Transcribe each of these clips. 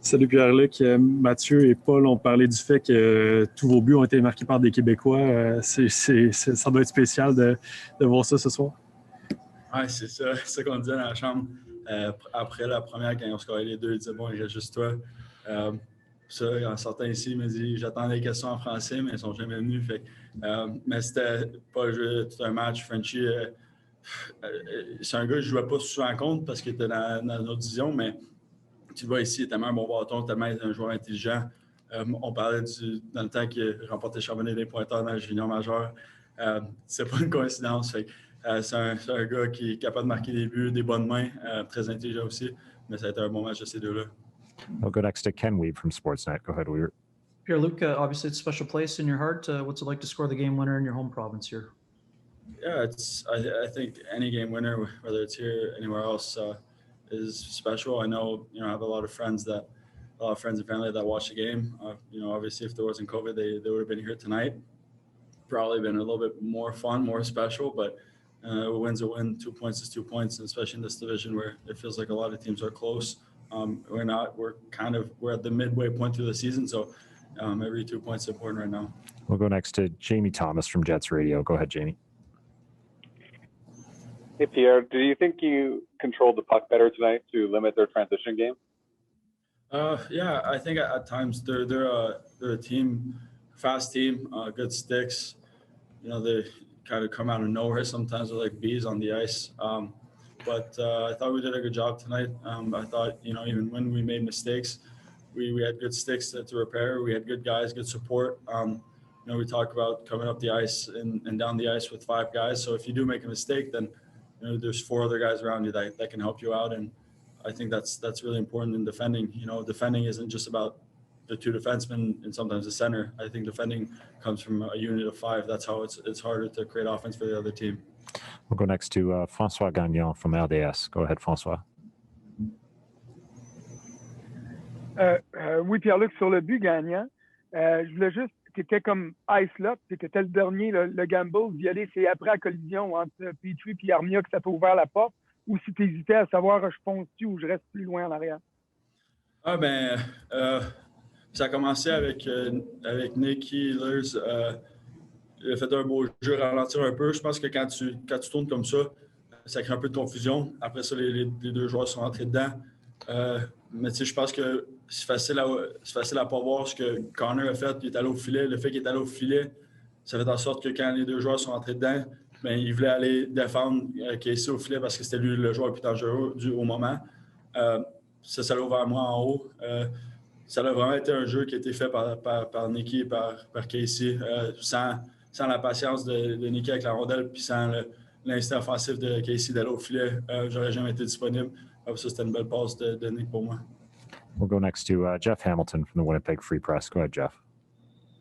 Salut Pierre-Luc. Mathieu et Paul ont parlé du fait que tous vos buts ont été marqués par des Québécois. Ça doit être spécial de voir ça ce soir. Ouais, c'est ça qu'on disait dans la chambre. Après la première, quand on scorait les deux, il disait bon, il reste juste toi. Ça, en sortant ici, il m'a dit j'attends des questions en français, mais elles sont jamais venues. Mais c'était pas le jeu tout un match. Frenchie, c'est un gars que je ne jouais pas souvent contre parce qu'il était dans notre division, mais tu le vois ici, il est tellement un bon bâton, tellement un joueur intelligent. On parlait dans le temps qu'il remportait le championnat des pointeurs dans le junior majeur. C'est pas une coïncidence. C'est un gars qui est capable de marquer des buts, des bonnes mains, très intelligent aussi. Mais ça a été un bon match de ces deux-là. I'll go next to Ken Weeb from Sportsnet. Go ahead, Weaver. Pierre-Luc, obviously it's a special place in your heart. What's it like to score the game winner in your home province here? Yeah, I think any game winner, whether it's here or anywhere else, is special. I know, I have a lot of friends and family that watch the game. Obviously, if there wasn't COVID, they would have been here tonight. Probably been a little bit more fun, more special, but a win's a win. 2 points is 2 points, and especially in this division where it feels like a lot of teams are close. We're not. We're at the midway point through the season, so every 2 points is important right now. We'll go next to Jamie Thomas from Jets Radio. Go ahead, Jamie. Hey, Pierre, do you think you controlled the puck better tonight to limit their transition game? Yeah, I think at times they're a team, fast team, good sticks. They kind of come out of nowhere sometimes with like bees on the ice. But I thought we did a good job tonight. I thought, even when we made mistakes, we had good sticks to repair. We had good guys, good support. We talk about coming up the ice and down the ice with 5 guys. So if you do make a mistake, then there's 4 other guys around you that can help you out. And I think that's really important in defending. Defending isn't just about the 2 defensemen and sometimes the center. I think defending comes from a unit of 5. That's how it's harder to create offense for the other team. We'll go next to François Gagnon from RDS. Go ahead, François. Oui, Pierre-Luc, sur le but gagnant, je voulais juste, tu étais comme ice là, puis tu étais le dernier, le gamble d'y aller. C'est après la collision entre Petrie et Armia que ça t'a ouvert la porte, ou si tu hésitais à savoir je fonce-tu ou je reste plus loin en arrière? Ça a commencé avec Nicky Lers. Il a fait un beau jeu, ralentir un peu. Je pense que quand tu tournes comme ça crée un peu de confusion. Après ça, les 2 joueurs sont rentrés dedans. Mais je pense que c'est facile à pas voir ce que Connor a fait. Il est allé au filet. Le fait qu'il est allé au filet, ça fait en sorte que quand les 2 joueurs sont rentrés dedans, il voulait aller défendre Casey au filet parce que c'était lui le joueur le plus dangereux au moment. Ça l'a ouvert moi en haut. Ça a vraiment été un jeu qui a été fait par Nicky et par Casey, sans la patience de Nicky avec la rondelle, puis sans l'instinct offensif de Casey d'aller au filet. J'aurais jamais été disponible. Ça, c'était une belle passe de Nick pour moi. We'll go next to Jeff Hamilton from the Winnipeg Free Press. Go ahead, Jeff.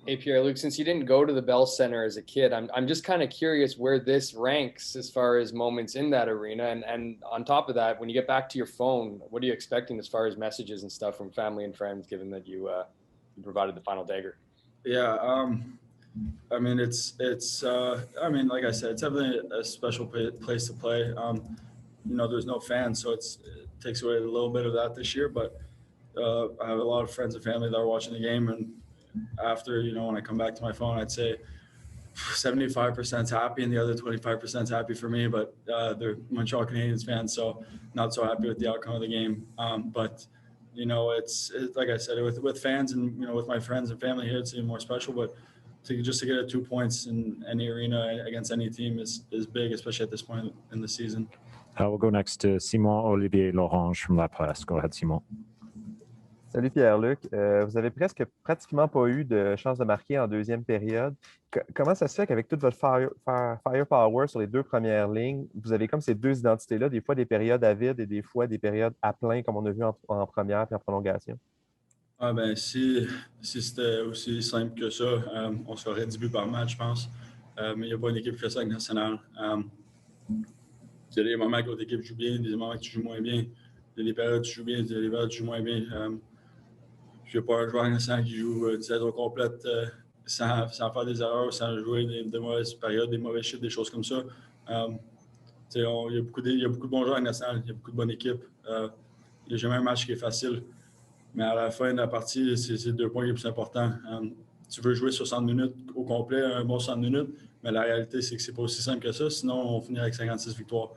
Hey, Pierre-Luc, since you didn't go to the Bell Center as a kid, I'm just kind of curious where this ranks as far as moments in that arena. And on top of that, when you get back to your phone, what are you expecting as far as messages and stuff from family and friends, given that you provided the final dagger? Yeah, it's like I said, it's definitely a special place to play. There's no fans, so it takes away a little bit of that this year. But I have a lot of friends and family that are watching the game, and after, when I come back to my phone, I'd say 75% is happy and the other 25% is happy for me, but they're Montreal Canadiens fans, so not so happy with the outcome of the game. But it's like I said, with fans and with my friends and family here, it's even more special. But to get 2 points in any arena against any team is big, especially at this point in the season. We'll go next to Simon Olivier Lorange from La Presse. Go ahead, Simon. Salut Pierre-Luc. Vous avez pratiquement pas eu de chance de marquer en deuxième période. Comment ça se fait qu'avec toute votre firepower sur les 2 premières lignes, vous avez comme ces 2 identités-là, des fois des périodes à vide et des fois des périodes à plein, comme on a vu en première et en prolongation? Si c'était aussi simple que ça, on se ferait 10 buts par match, je pense. Mais il n'y a pas une équipe qui fait ça avec nationale. Il y a des moments que l'autre équipe joue bien, des moments que tu joues moins bien. Il y a des périodes où tu joues bien, il y a des périodes où tu joues moins bien. Je n'ai pas un joueur national qui joue une saison complète sans faire des erreurs, sans jouer des mauvaises périodes, des mauvais chiffres, des choses comme ça. Il y a beaucoup de bons joueurs nationaux, il y a beaucoup de bonnes équipes. Il n'y a jamais un match qui est facile. Mais à la fin de la partie, c'est 2 points les plus importants. Tu veux jouer 60 minutes au complet, un bon 60 minutes, mais la réalité, c'est que c'est pas aussi simple que ça. Sinon, on finit avec 56 victoires.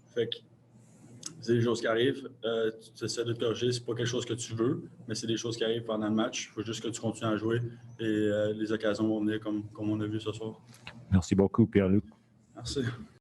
Fait que c'est des choses qui arrivent. Tu essaies de te corriger. C'est pas quelque chose que tu veux, mais c'est des choses qui arrivent pendant le match. Il faut juste que tu continues à jouer et les occasions vont venir comme on a vu ce soir. Merci beaucoup, Pierre-Luc. Merci.